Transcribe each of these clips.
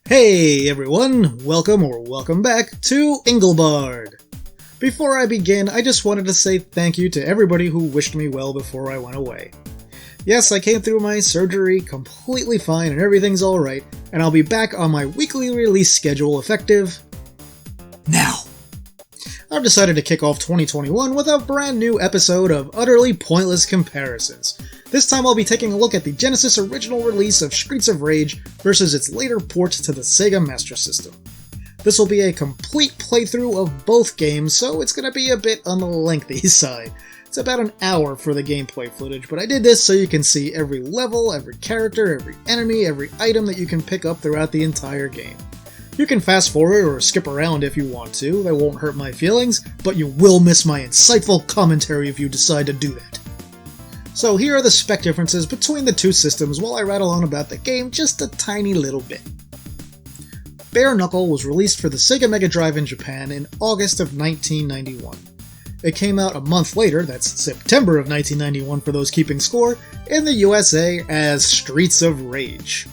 Hey everyone, welcome back to Engelbard. Before I begin, I just wanted to say thank you to everybody who wished me well before I went away. Yes, I came through my surgery completely fine and everything's alright, and I'll be back on my weekly release schedule effective now. I've decided to kick off 2021 with a brand new episode of Utterly Pointless Comparisons. This time I'll be taking a look at the Genesis original release of Streets of Rage versus its later port to the Sega Master System. This will be a complete playthrough of both games, so it's going to be a bit on the lengthy side. It's about an hour for the gameplay footage, but I did this so you can see every level, every character, every enemy, every item that you can pick up throughout the entire game. You can fast forward or skip around if you want to, that won't hurt my feelings, but you will miss my insightful commentary if you decide to do that. So here are the spec differences between the two systems while I rattle on about the game just a tiny little bit. Bare Knuckle was released for the Sega Mega Drive in Japan in August of 1991. It came out a month later, that's September of 1991 for those keeping score, in the USA as Streets of Rage.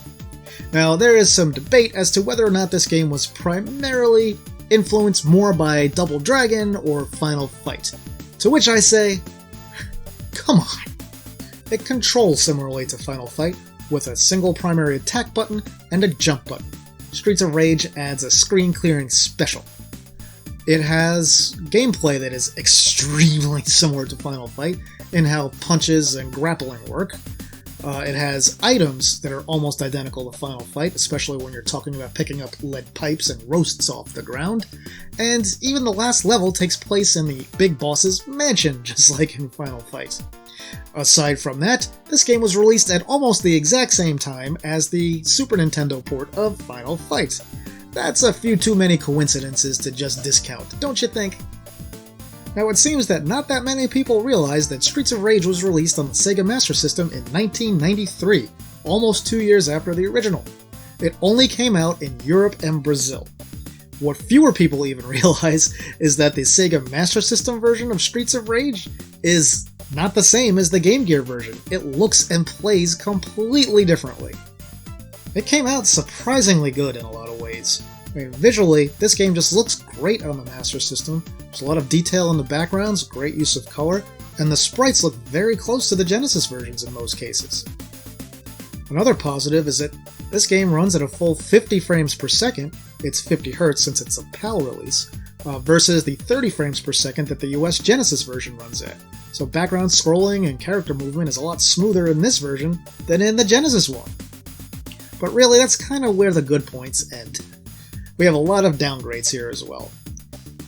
Now, there is some debate as to whether or not this game was primarily influenced more by Double Dragon or Final Fight. To which I say, come on. It controls similarly to Final Fight, with a single primary attack button and a jump button. Streets of Rage adds a screen clearing special. It has gameplay that is extremely similar to Final Fight in how punches and grappling work. It has items that are almost identical to Final Fight, especially when you're talking about picking up lead pipes and roasts off the ground. And even the last level takes place in the big boss's mansion, just like in Final Fight. Aside from that, this game was released at almost the exact same time as the Super Nintendo port of Final Fight. That's a few too many coincidences to just discount, don't you think? Now it seems that not that many people realize that Streets of Rage was released on the Sega Master System in 1993, almost 2 years after the original. It only came out in Europe and Brazil. What fewer people even realize is that the Sega Master System version of Streets of Rage is not the same as the Game Gear version. It looks and plays completely differently. It came out surprisingly good in a lot of ways. Visually, this game just looks great on the Master System. There's a lot of detail in the backgrounds, great use of color, and the sprites look very close to the Genesis versions in most cases. Another positive is that this game runs at a full 50 frames per second, it's 50 Hz since it's a PAL release, versus the 30 frames per second that the US Genesis version runs at. So background scrolling and character movement is a lot smoother in this version than in the Genesis one. But really, that's kind of where the good points end. We have a lot of downgrades here as well.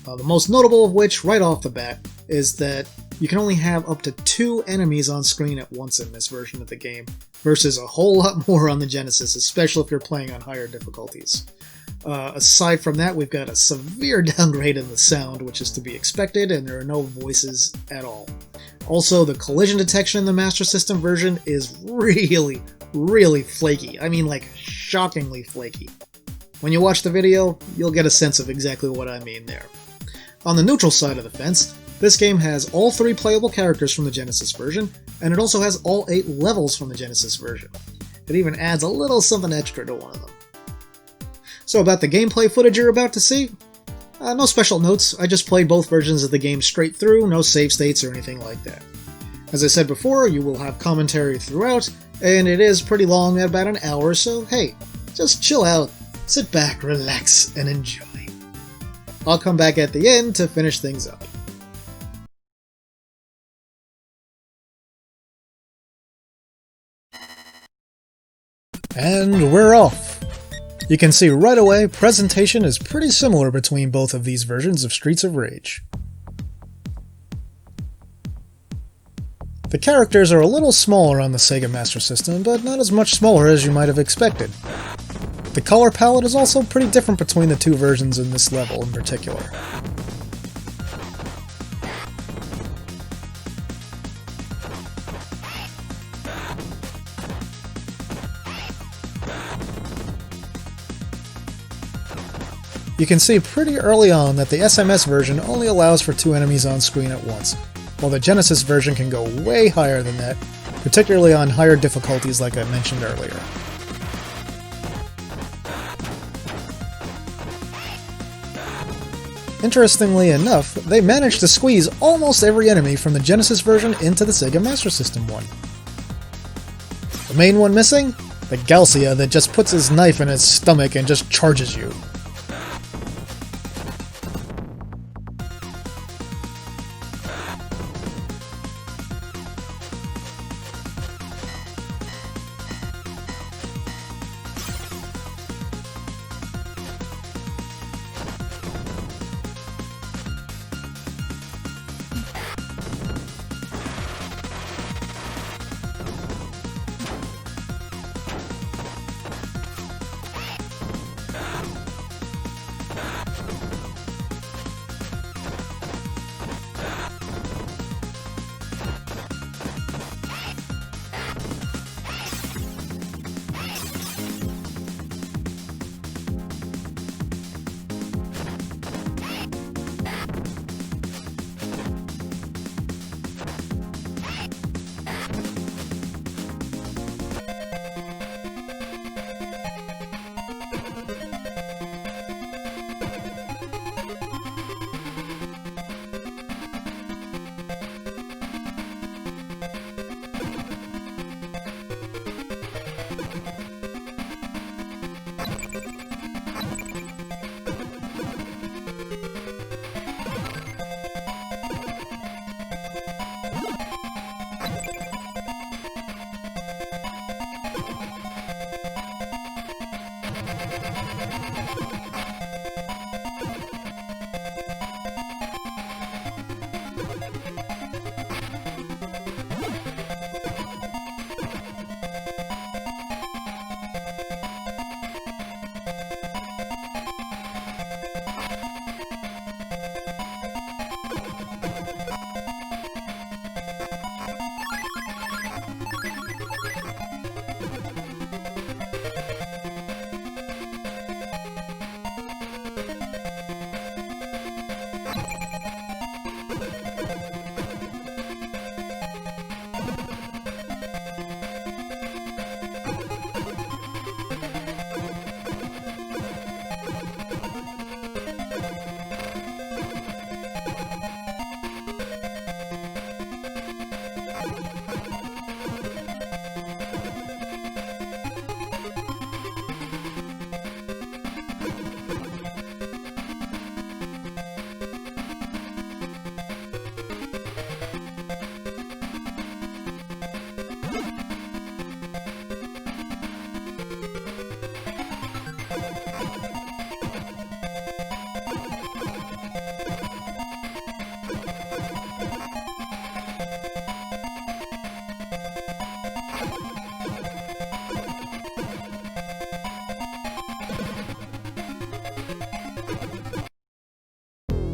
The most notable of which, right off the bat, is that you can only have up to 2 enemies on screen at once in this version of the game, versus a whole lot more on the Genesis, especially if you're playing on higher difficulties. Aside from that, we've got a severe downgrade in the sound, which is to be expected, and there are no voices at all. Also, the collision detection in the Master System version is really flaky. I mean, like, shockingly flaky. When you watch the video, you'll get a sense of exactly what I mean there. On the neutral side of the fence, this game has all 3 playable characters from the Genesis version, and it also has all 8 levels from the Genesis version. It even adds a little something extra to one of them. So about the gameplay footage you're about to see? No special notes, I just played both versions of the game straight through, no save states or anything like that. As I said before, you will have commentary throughout, and it is pretty long at about an hour, so hey, just chill out. Sit back, relax, and enjoy. I'll come back at the end to finish things up. And we're off! You can see right away, presentation is pretty similar between both of these versions of Streets of Rage. The characters are a little smaller on the Sega Master System, but not as much smaller as you might have expected. The color palette is also pretty different between the two versions in this level in particular. You can see pretty early on that the SMS version only allows for 2 enemies on screen at once, while the Genesis version can go way higher than that, particularly on higher difficulties like I mentioned earlier. Interestingly enough, they managed to squeeze almost every enemy from the Genesis version into the Sega Master System one. The main one missing? The Galcia that just puts his knife in his stomach and just charges you.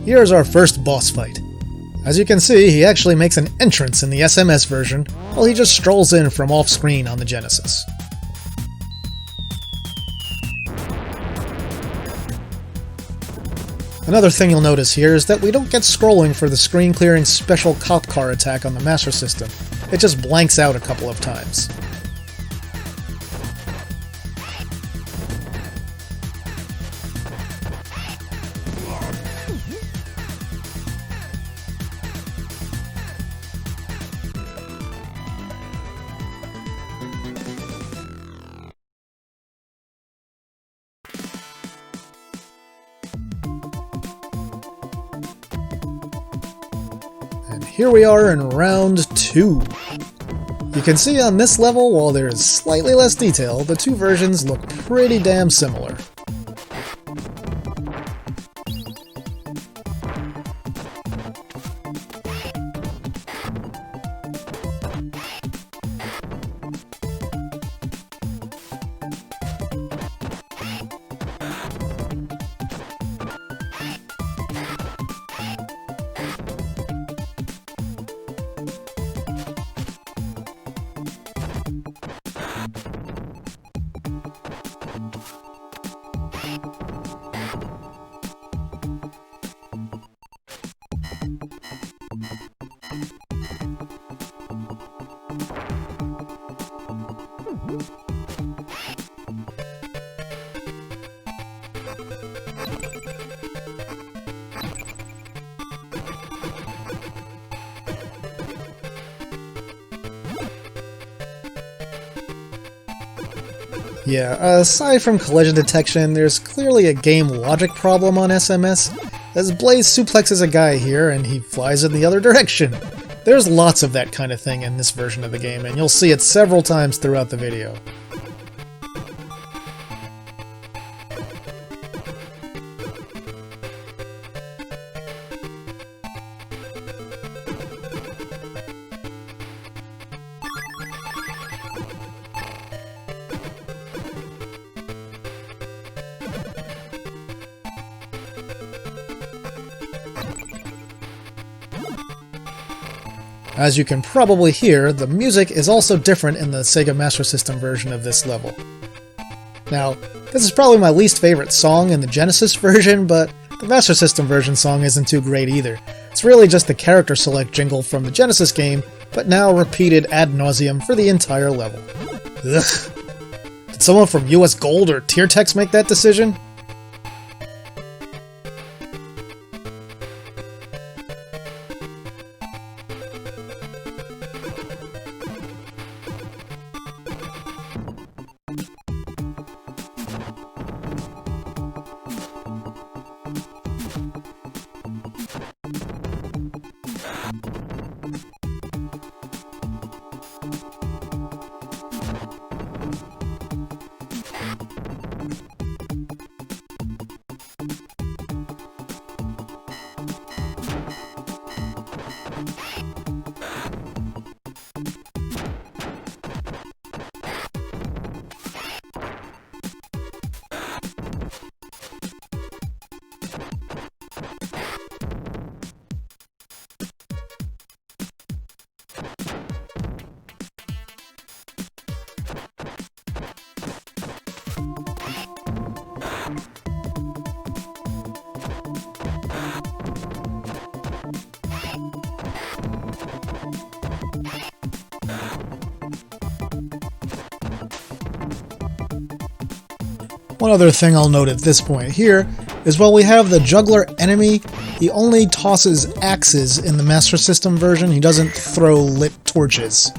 Here's our first boss fight. As you can see, he actually makes an entrance in the SMS version, while he just strolls in from off-screen on the Genesis. Another thing you'll notice here is that we don't get scrolling for the screen-clearing special cop car attack on the Master System. It just blanks out a couple of times. And here we are in round 2. You can see on this level, while there is slightly less detail, the two versions look pretty damn similar. Yeah, aside from collision detection, there's clearly a game logic problem on SMS, as Blaze suplexes a guy here and he flies in the other direction. There's lots of that kind of thing in this version of the game, and you'll see it several times throughout the video. As you can probably hear, the music is also different in the Sega Master System version of this level. Now, this is probably my least favorite song in the Genesis version, but the Master System version song isn't too great either. It's really just the character select jingle from the Genesis game, but now repeated ad nauseum for the entire level. Ugh. Did someone from US Gold or Tiertex make that decision? One other thing I'll note at this point here is while we have the juggler enemy, he only tosses axes in the Master System version, he doesn't throw lit torches.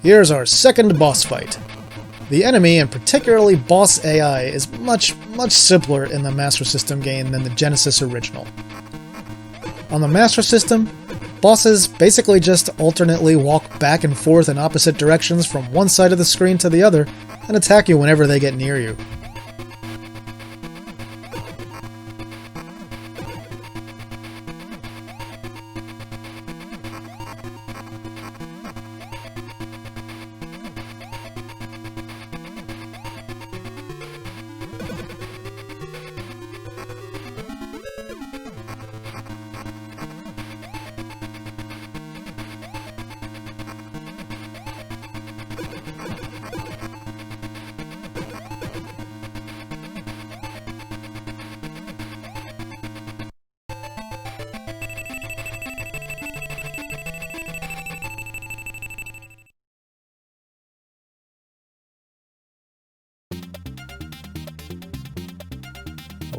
Here's our second boss fight. The enemy, and particularly boss AI, is much simpler in the Master System game than the Genesis original. On the Master System, bosses basically just alternately walk back and forth in opposite directions from one side of the screen to the other and attack you whenever they get near you.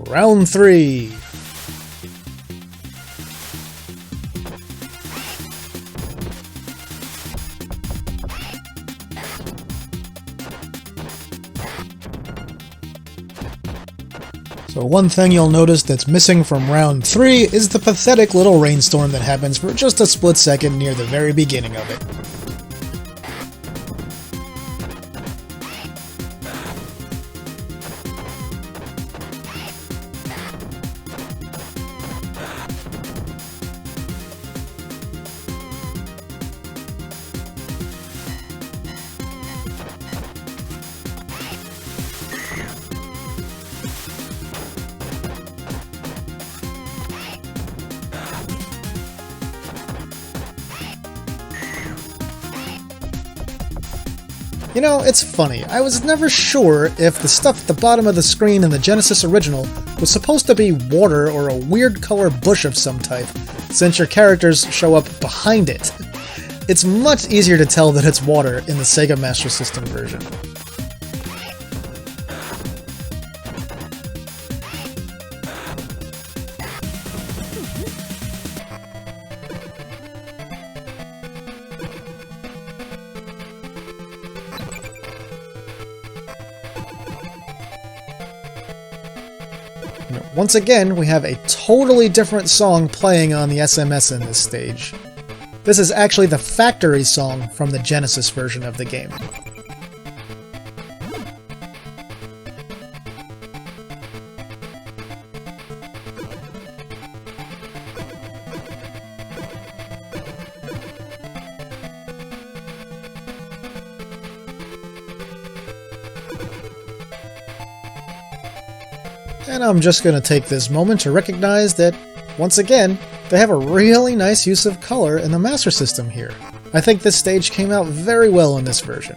Round 3. So one thing you'll notice that's missing from round 3 is the pathetic little rainstorm that happens for just a split second near the very beginning of it. You know, it's funny, I was never sure if the stuff at the bottom of the screen in the Genesis original was supposed to be water or a weird color bush of some type, since your characters show up behind it. It's much easier to tell that it's water in the Sega Master System version. Once again, we have a totally different song playing on the SMS in this stage. This is actually the factory song from the Genesis version of the game. And I'm just going to take this moment to recognize that, once again, they have a really nice use of color in the Master System here. I think this stage came out very well in this version.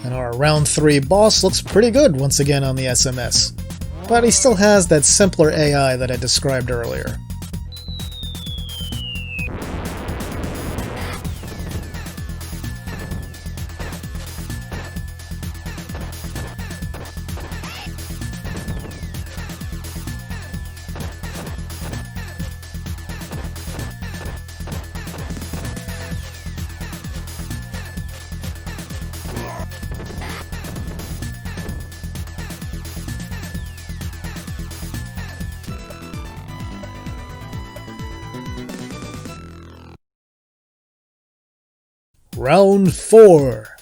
And our round 3 boss looks pretty good once again on the SMS, but he still has that simpler AI that I described earlier. Round 4.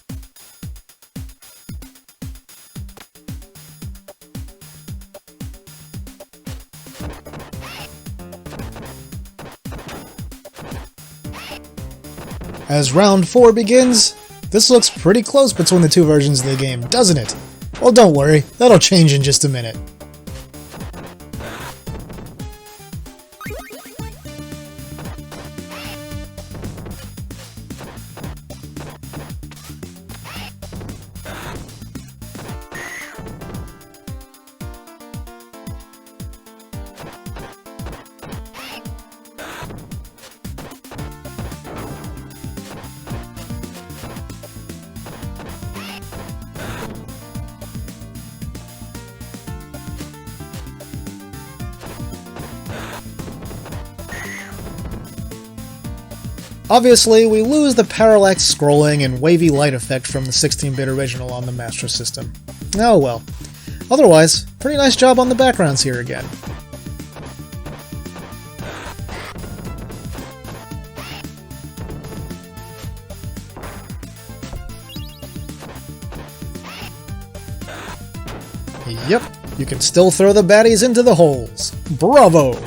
As round 4 begins, this looks pretty close between the two versions of the game, doesn't it? Well, don't worry, that'll change in just a minute. Obviously, we lose the parallax scrolling and wavy light effect from the 16-bit original on the Master System. Oh well. Otherwise, pretty nice job on the backgrounds here again. Yep, you can still throw the baddies into the holes. Bravo!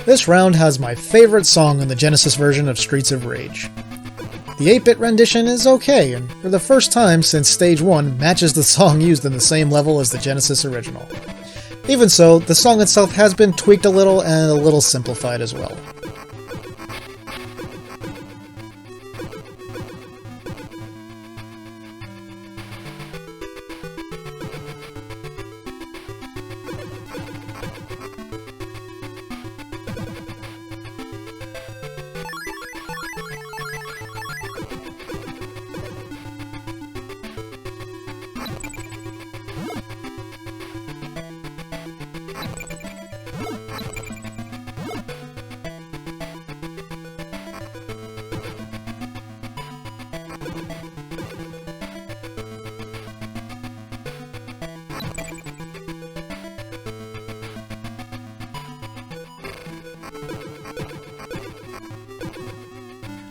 This round has my favorite song in the Genesis version of Streets of Rage. The 8-bit rendition is okay, and for the first time since Stage 1 matches the song used in the same level as the Genesis original. Even so, the song itself has been tweaked a little and a little simplified as well.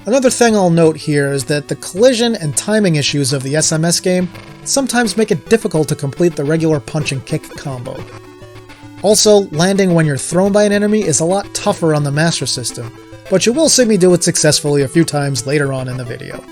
Another thing I'll note here is that the collision and timing issues of the SMS game sometimes make it difficult to complete the regular punch and kick combo. Also, landing when you're thrown by an enemy is a lot tougher on the Master System, but you will see me do it successfully a few times later on in the video.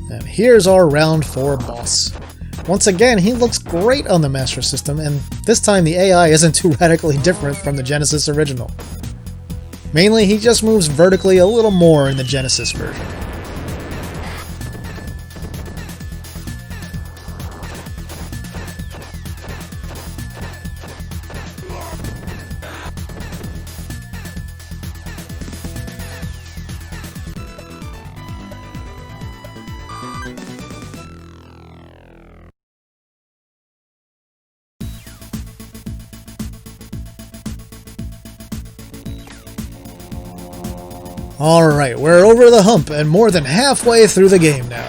And here's our round 4 boss. Once again, he looks great on the Master System, and this time the AI isn't too radically different from the Genesis original. Mainly, he just moves vertically a little more in the Genesis version. Alright, we're over the hump and more than halfway through the game now.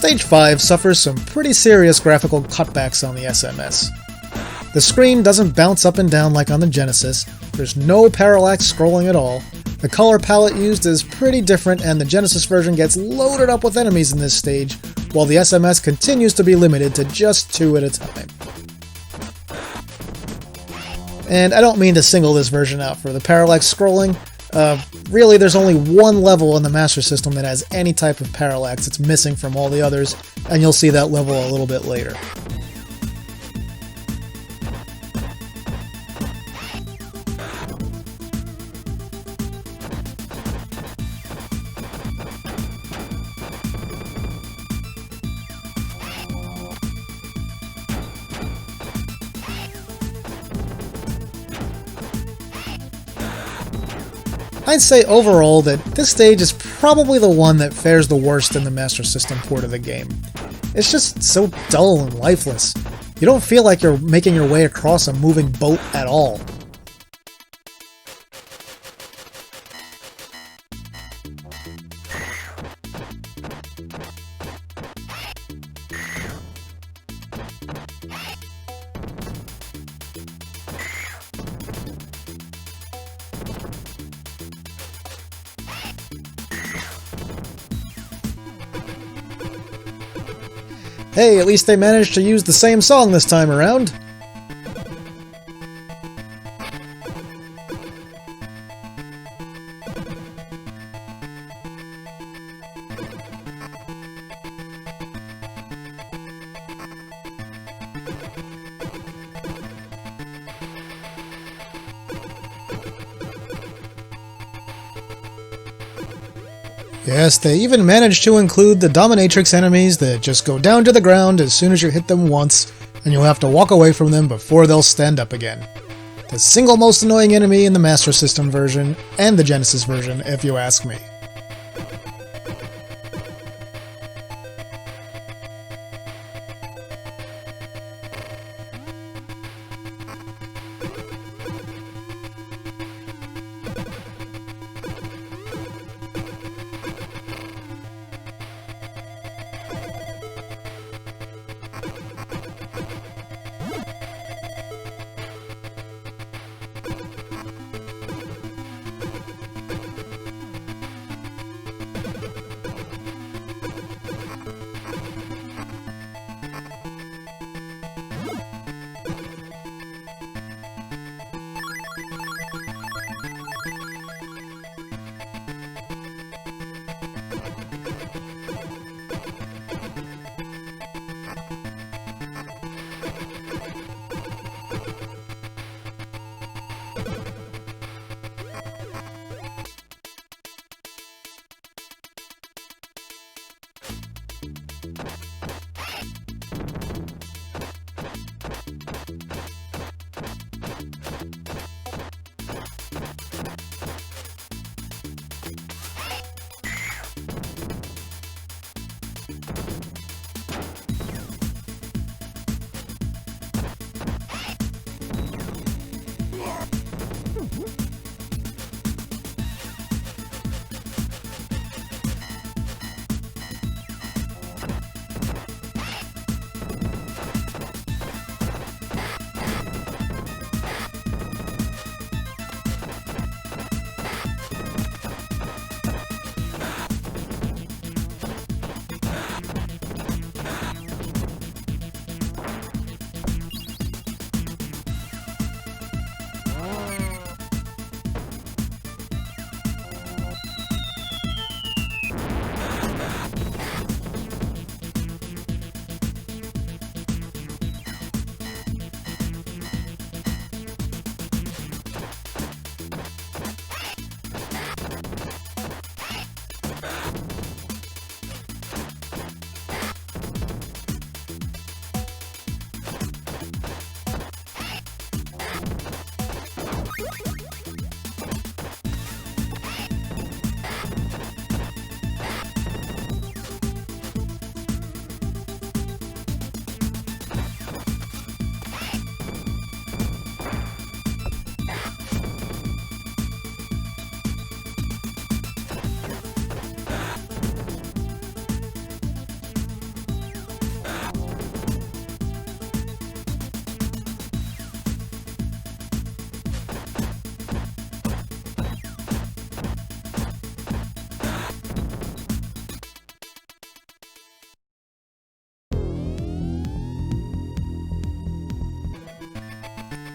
Stage 5 suffers some pretty serious graphical cutbacks on the SMS. The screen doesn't bounce up and down like on the Genesis, there's no parallax scrolling at all, the color palette used is pretty different, and the Genesis version gets loaded up with enemies in this stage, while the SMS continues to be limited to just 2 at a time. And I don't mean to single this version out for the parallax scrolling. Really, there's only one level in the Master System that has any type of parallax. It's missing from all the others, and you'll see that level a little bit later. I'd say overall that this stage is probably the one that fares the worst in the Master System port of the game. It's just so dull and lifeless. You don't feel like you're making your way across a moving boat at all. Hey, at least they managed to use the same song this time around. Yes, they even managed to include the dominatrix enemies that just go down to the ground as soon as you hit them once, and you'll have to walk away from them before they'll stand up again. The single most annoying enemy in the Master System version, and the Genesis version, if you ask me.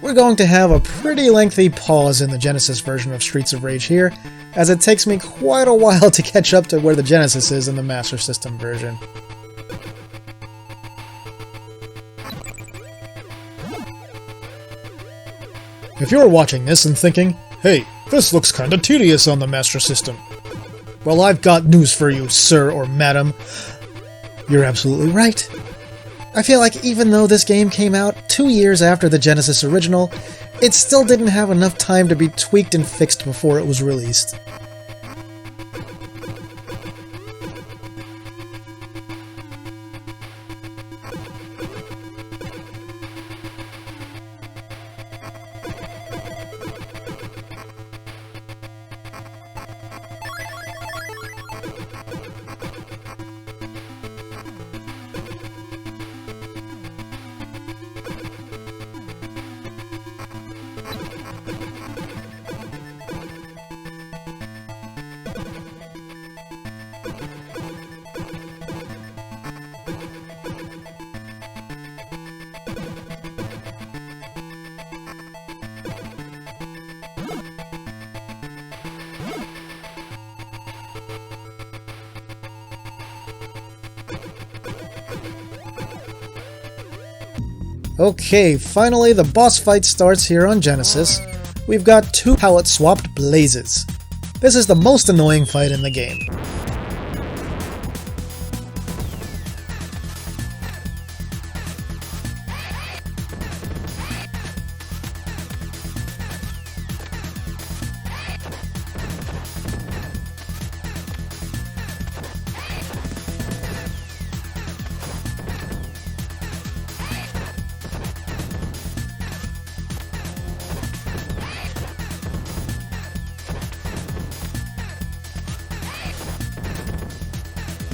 we're going to have a pretty lengthy pause in the Genesis version of Streets of Rage here, as it takes me quite a while to catch up to where the Genesis is in the Master System version. If you're watching this and thinking, hey, this looks kinda tedious on the Master System, well, I've got news for you, sir or madam. You're absolutely right. I feel like even though this game came out 2 years after the Genesis original, it still didn't have enough time to be tweaked and fixed before it was released. Okay, finally the boss fight starts here on Genesis. We've got 2 palette-swapped blazes. This is the most annoying fight in the game.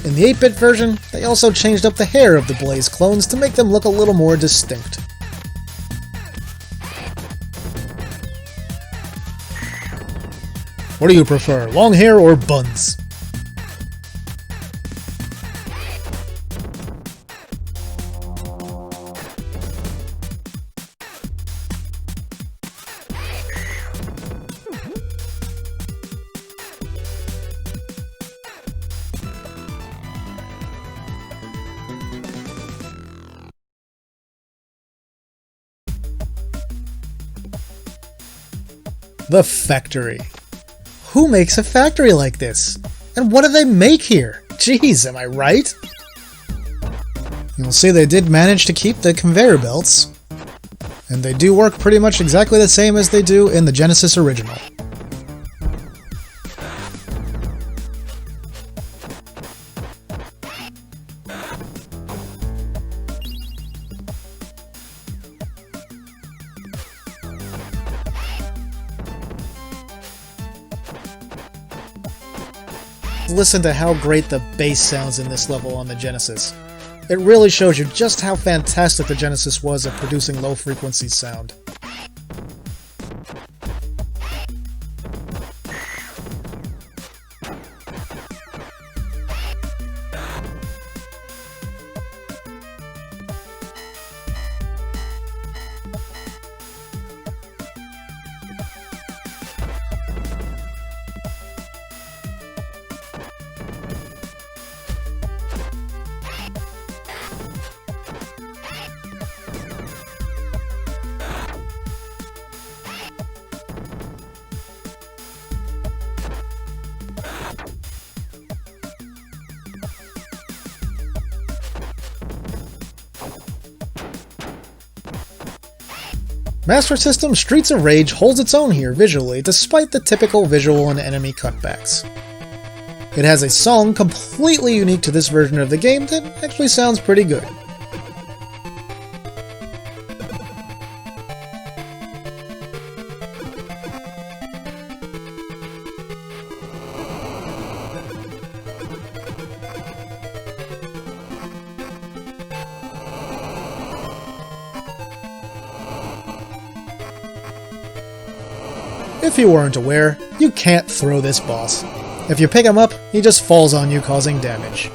In the 8-bit version, they also changed up the hair of the Blaze clones to make them look a little more distinct. What do you prefer, long hair or buns? The factory. Who makes a factory like this? And what do they make here? Jeez, am I right? You'll see they did manage to keep the conveyor belts, and they do work pretty much exactly the same as they do in the Genesis original. Listen to how great the bass sounds in this level on the Genesis. It really shows you just how fantastic the Genesis was at producing low-frequency sound. Master System Streets of Rage holds its own here visually, despite the typical visual and enemy cutbacks. It has a song completely unique to this version of the game that actually sounds pretty good. If you weren't aware, you can't throw this boss. If you pick him up, he just falls on you, causing damage.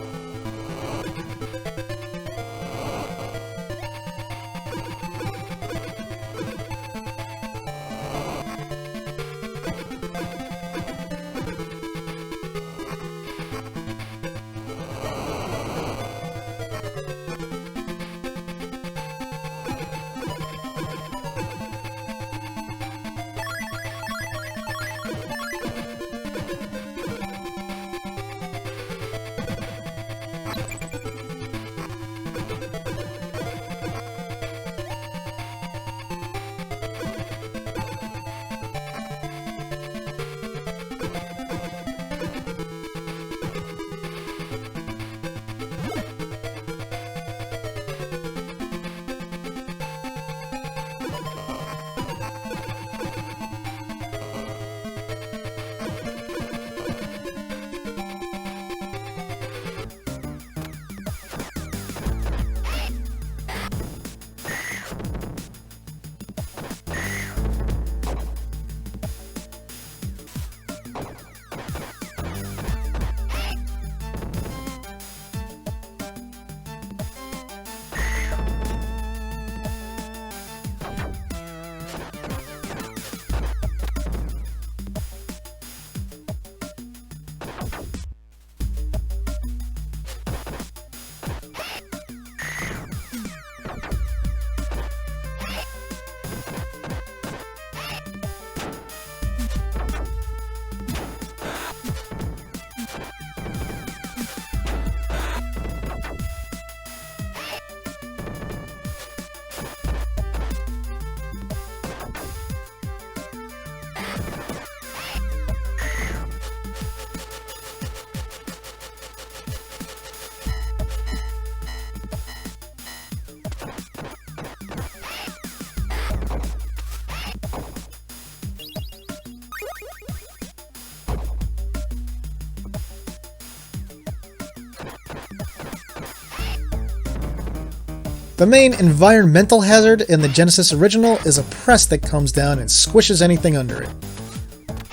The main environmental hazard in the Genesis original is a press that comes down and squishes anything under it.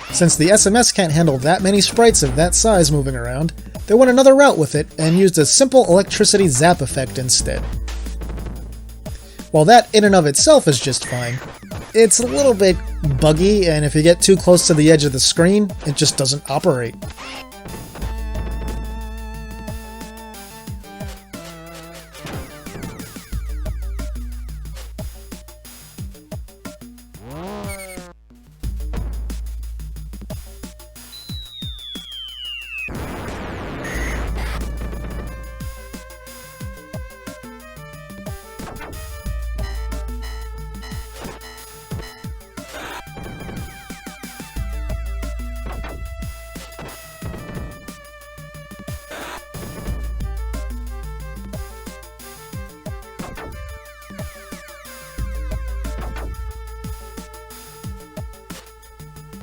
Since the SMS can't handle that many sprites of that size moving around, they went another route with it and used a simple electricity zap effect instead. While that in and of itself is just fine, it's a little bit buggy, and if you get too close to the edge of the screen, it just doesn't operate.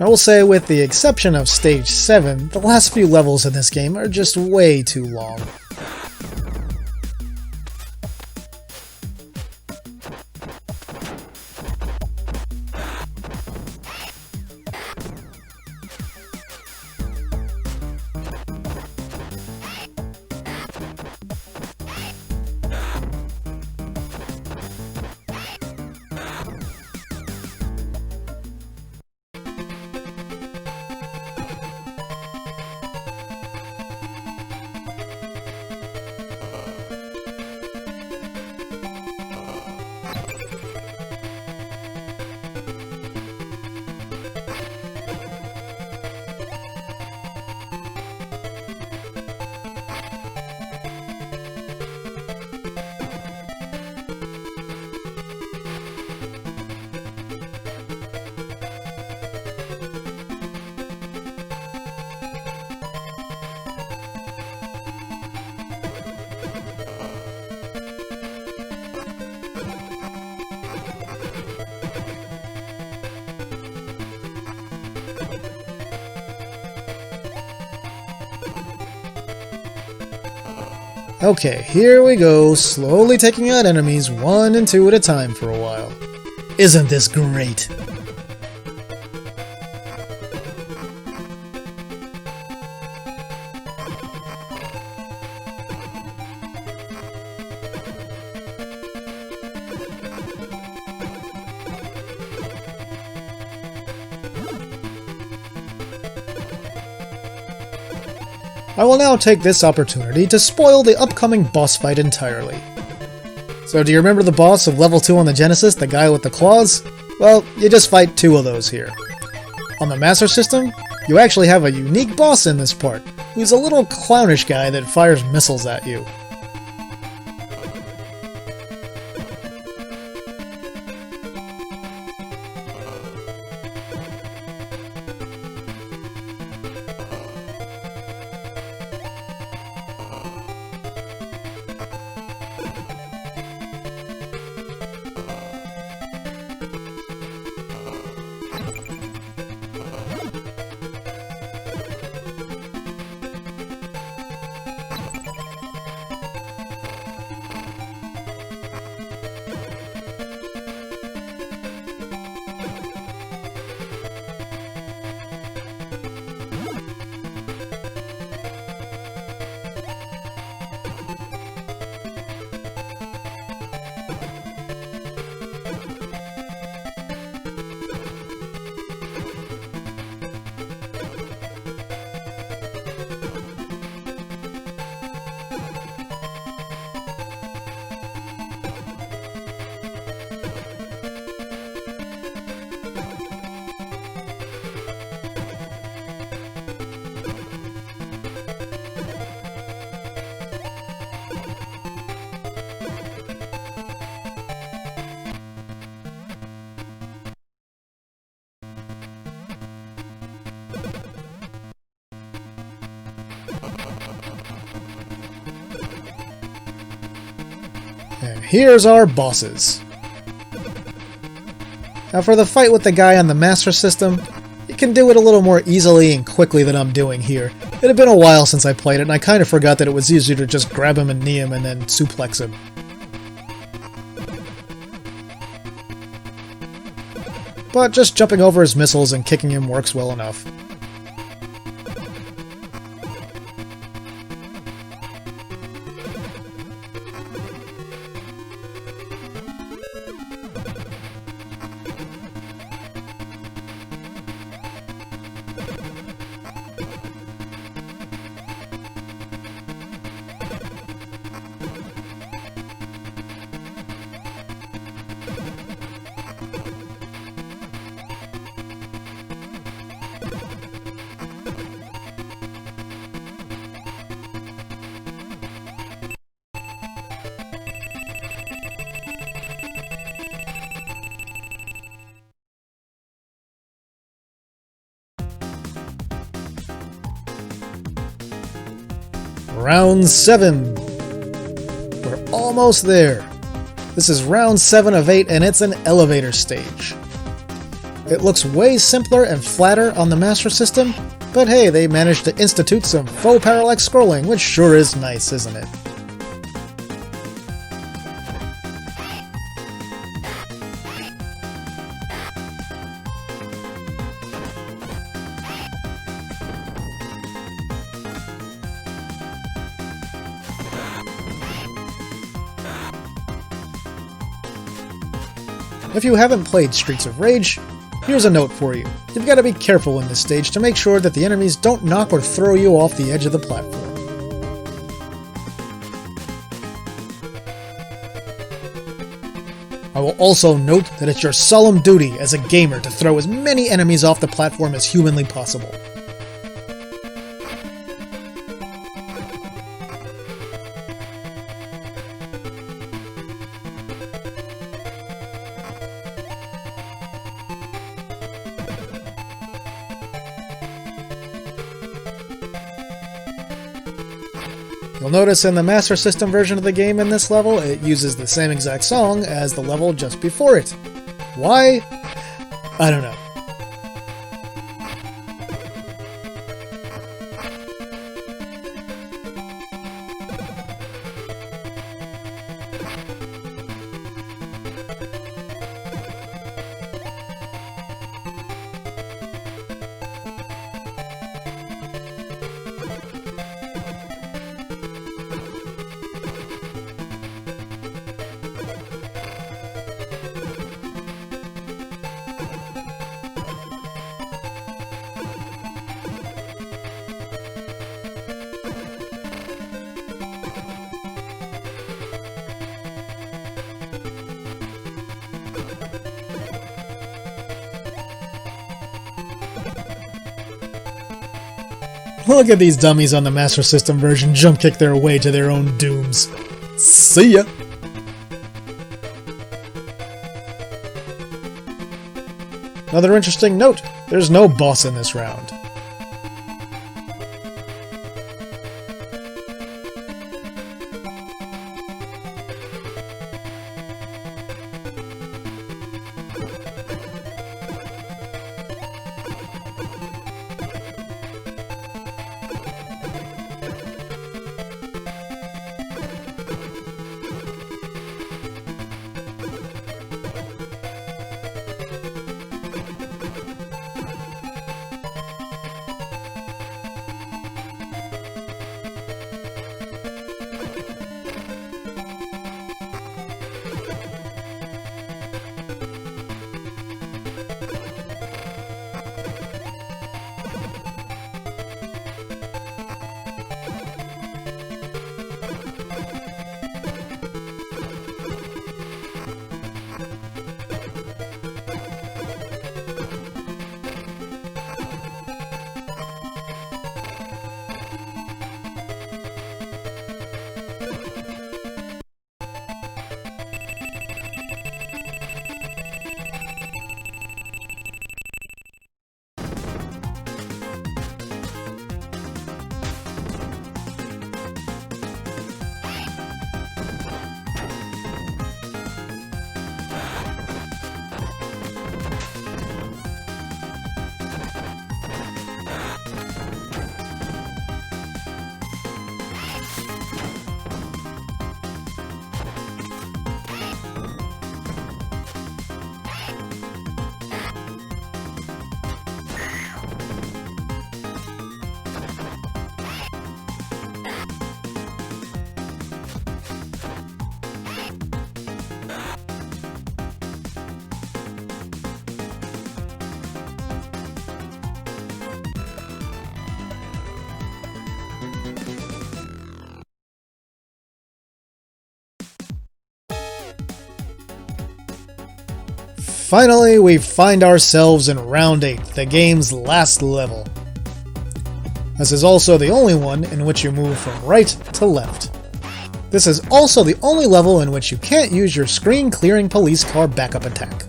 I will say, with the exception of Stage 7, the last few levels in this game are just way too long. Okay, here we go, slowly taking out enemies 1 and 2 at a time for a while. Isn't this great? I will now take this opportunity to spoil the upcoming boss fight entirely. So do you remember the boss of level 2 on the Genesis, the guy with the claws? Well, you just fight 2 of those here. On the Master System, you actually have a unique boss in this part, who's a little clownish guy that fires missiles at you. And here's our bosses. Now for the fight with the guy on the Master System, you can do it a little more easily and quickly than I'm doing here. It had been a while since I played it, and I kind of forgot that it was easier to just grab him and knee him and then suplex him. but just jumping over his missiles and kicking him works well enough. Round 7. We're almost there. This is round 7 of 8 and it's an elevator stage. It looks way simpler and flatter on the Master System, but hey, they managed to institute some faux parallax scrolling, which sure is nice, isn't it? If you haven't played Streets of Rage, here's a note for you. You've got to be careful in this stage to make sure that the enemies don't knock or throw you off the edge of the platform. I will also note that it's your solemn duty as a gamer to throw as many enemies off the platform as humanly possible. You'll notice in the Master System version of the game in this level, it uses the same exact song as the level just before it. Why? I don't know. Look at these dummies on the Master System version jump kick their way to their own dooms. See ya! Another interesting note, there's no boss in this round. Finally, we find ourselves in Round 8, the game's last level. This is also the only one in which you move from right to left. This is also the only level in which you can't use your screen-clearing police car backup attack.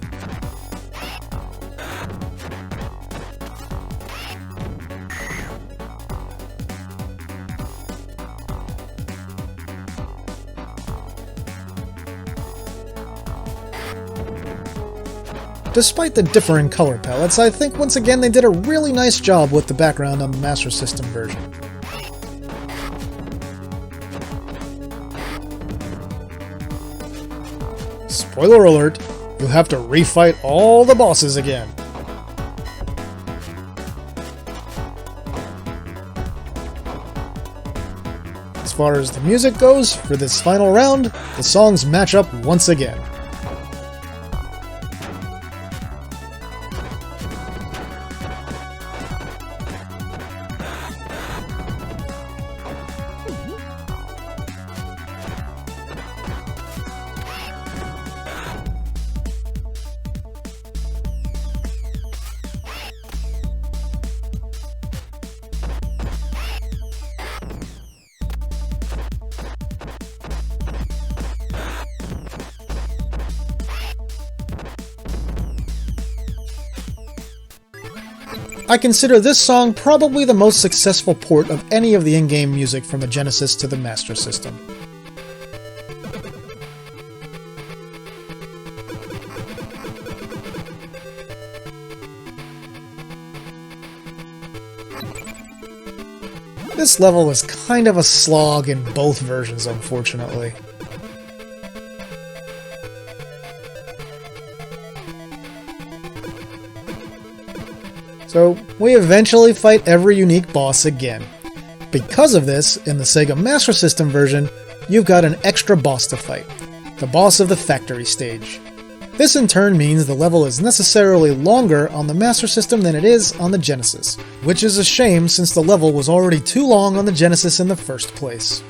Despite the differing color palettes, I think once again they did a really nice job with the background on the Master System version. Spoiler alert, you'll have to refight all the bosses again. As far as the music goes, for this final round, the songs match up once again. I consider this song probably the most successful port of any of the in-game music from the Genesis to the Master System. This level was kind of a slog in both versions, unfortunately. So, we eventually fight every unique boss again. Because of this, in the Sega Master System version, you've got an extra boss to fight, the boss of the factory stage. This in turn means the level is necessarily longer on the Master System than it is on the Genesis, which is a shame since the level was already too long on the Genesis in the first place.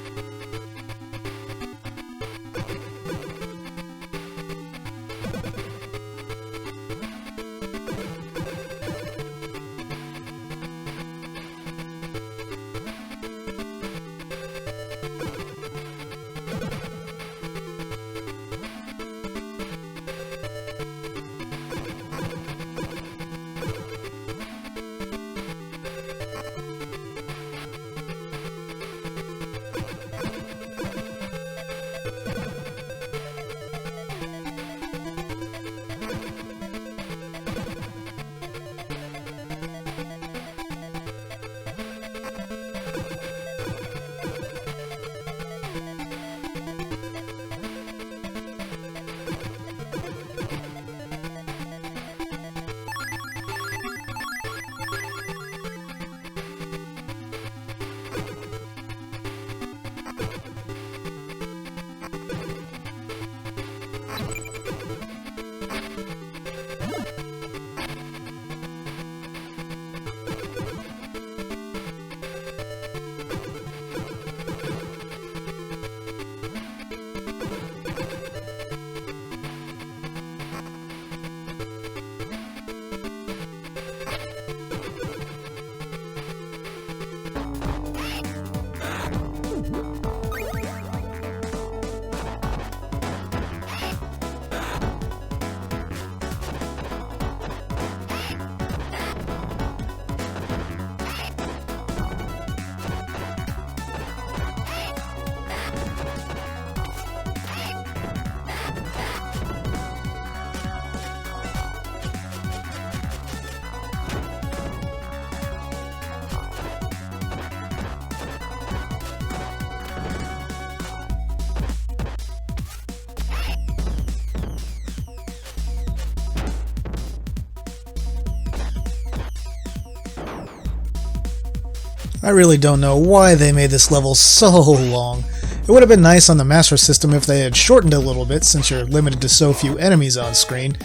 I really don't know why they made this level so long. It would have been nice on the Master System if they had shortened it a little bit, since you're limited to so few enemies on screen.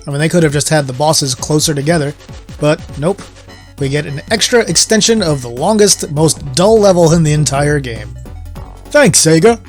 I mean, they could have just had the bosses closer together, but nope. We get an extra extension of the longest, most dull level in the entire game. Thanks, Sega!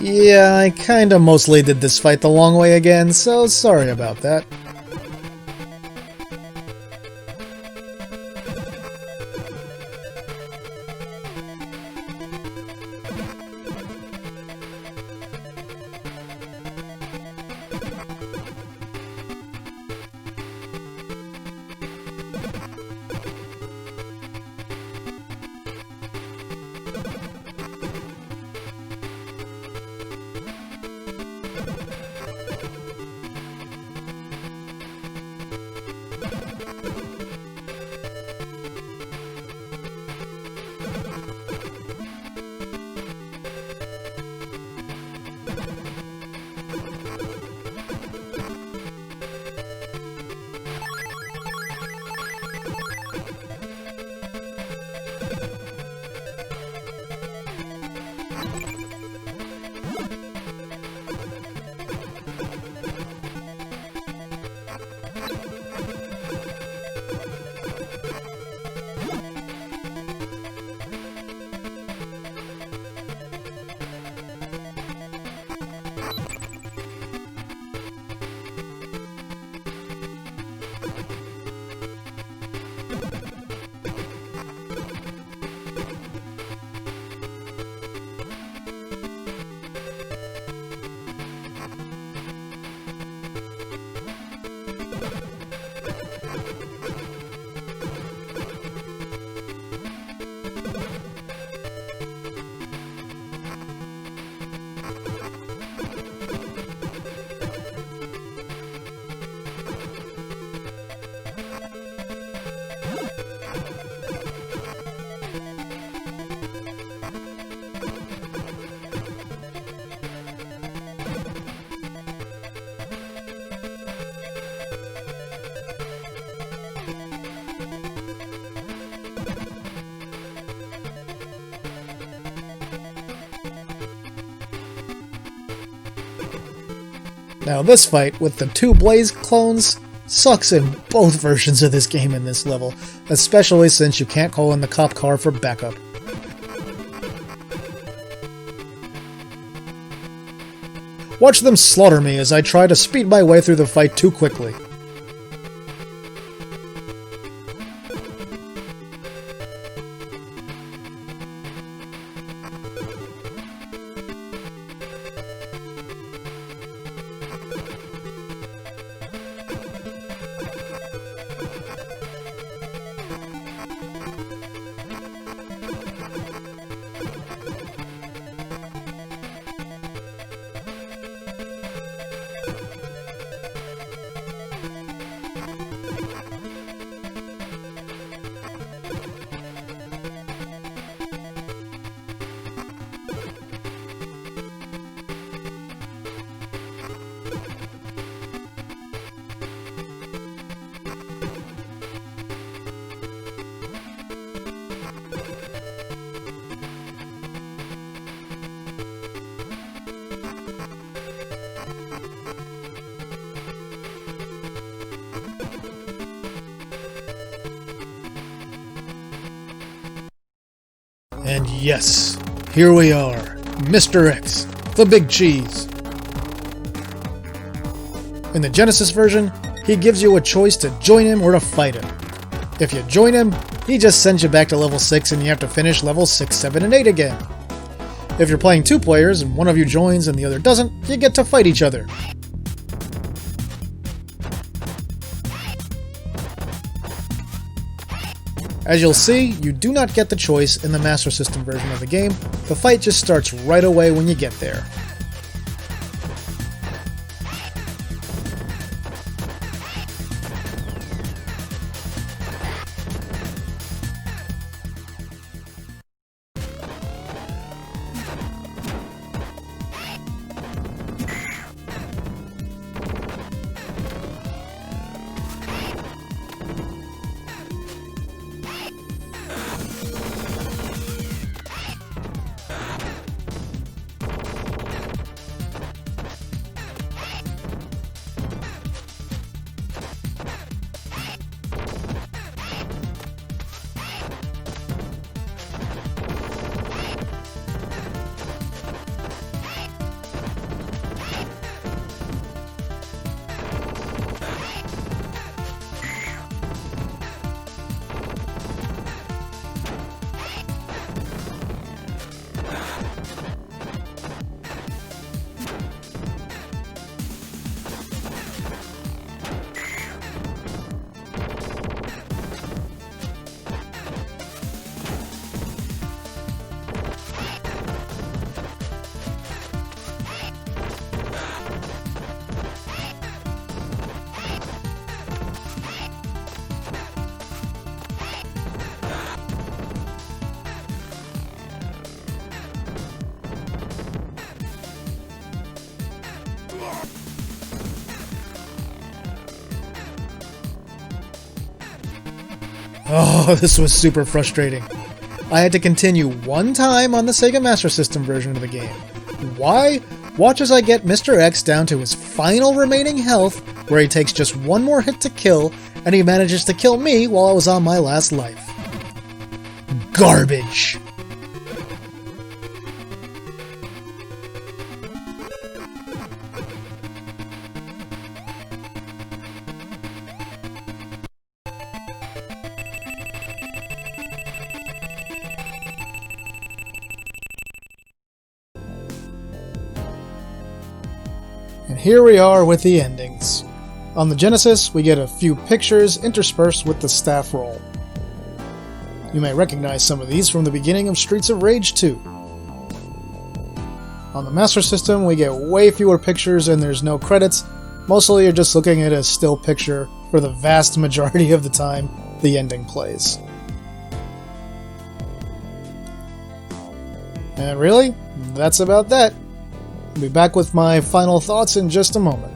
Yeah, I kinda mostly did this fight the long way again, so sorry about that. Now this fight with the two Blaze clones sucks in both versions of this game in this level, especially since you can't call in the cop car for backup. Watch them slaughter me as I try to speed my way through the fight too quickly. And yes, here we are, Mr. X, the Big Cheese. In the Genesis version, he gives you a choice to join him or to fight him. If you join him, he just sends you back to level 6 and you have to finish levels 6, 7, and 8 again. If you're playing two players and one of you joins and the other doesn't, you get to fight each other. As you'll see, you do not get the choice in the Master System version of the game. The fight just starts right away when you get there. Oh, this was super frustrating. I had to continue one time on the Sega Master System version of the game. Why? Watch as I get Mr. X down to his final remaining health, where he takes just one more hit to kill, and he manages to kill me while I was on my last life. Garbage! And here we are with the endings. On the Genesis, we get a few pictures interspersed with the staff roll. You may recognize some of these from the beginning of Streets of Rage 2. On the Master System, we get way fewer pictures and there's no credits. Mostly you're just looking at a still picture for the vast majority of the time the ending plays. And really, that's about that. I'll be back with my final thoughts in just a moment.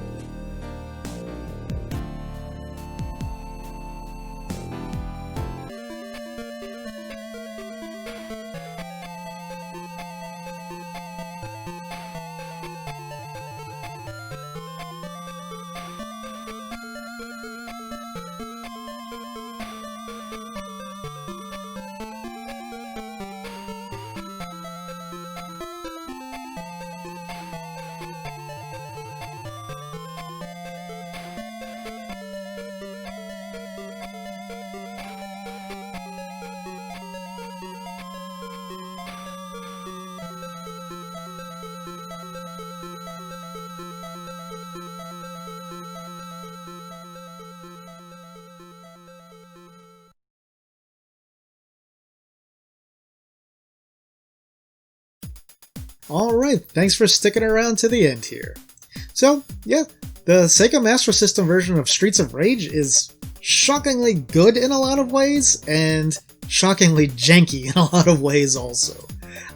Alright, thanks for sticking around to the end here. So, yeah, the Sega Master System version of Streets of Rage is shockingly good in a lot of ways, and shockingly janky in a lot of ways also.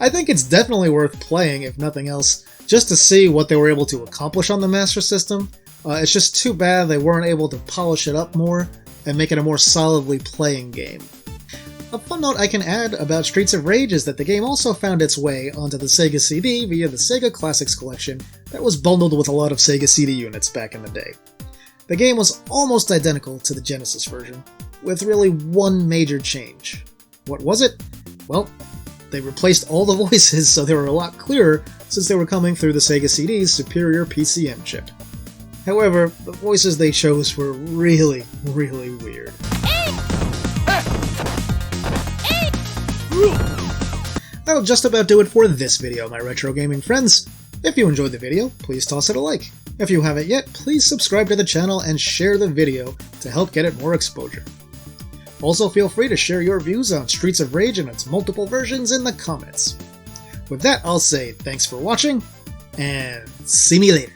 I think it's definitely worth playing, if nothing else, just to see what they were able to accomplish on the Master System. It's just too bad they weren't able to polish it up more and make it a more solidly playing game. A fun note I can add about Streets of Rage is that the game also found its way onto the Sega CD via the Sega Classics collection that was bundled with a lot of Sega CD units back in the day. The game was almost identical to the Genesis version, with really one major change. What was it? Well, they replaced all the voices so they were a lot clearer since they were coming through the Sega CD's superior PCM chip. However, the voices they chose were really, really weird. That'll just about do it for this video, my retro gaming friends. If you enjoyed the video, please toss it a like. If you haven't yet, please subscribe to the channel and share the video to help get it more exposure. Also feel free to share your views on Streets of Rage and its multiple versions in the comments. With that, I'll say thanks for watching, and see me later.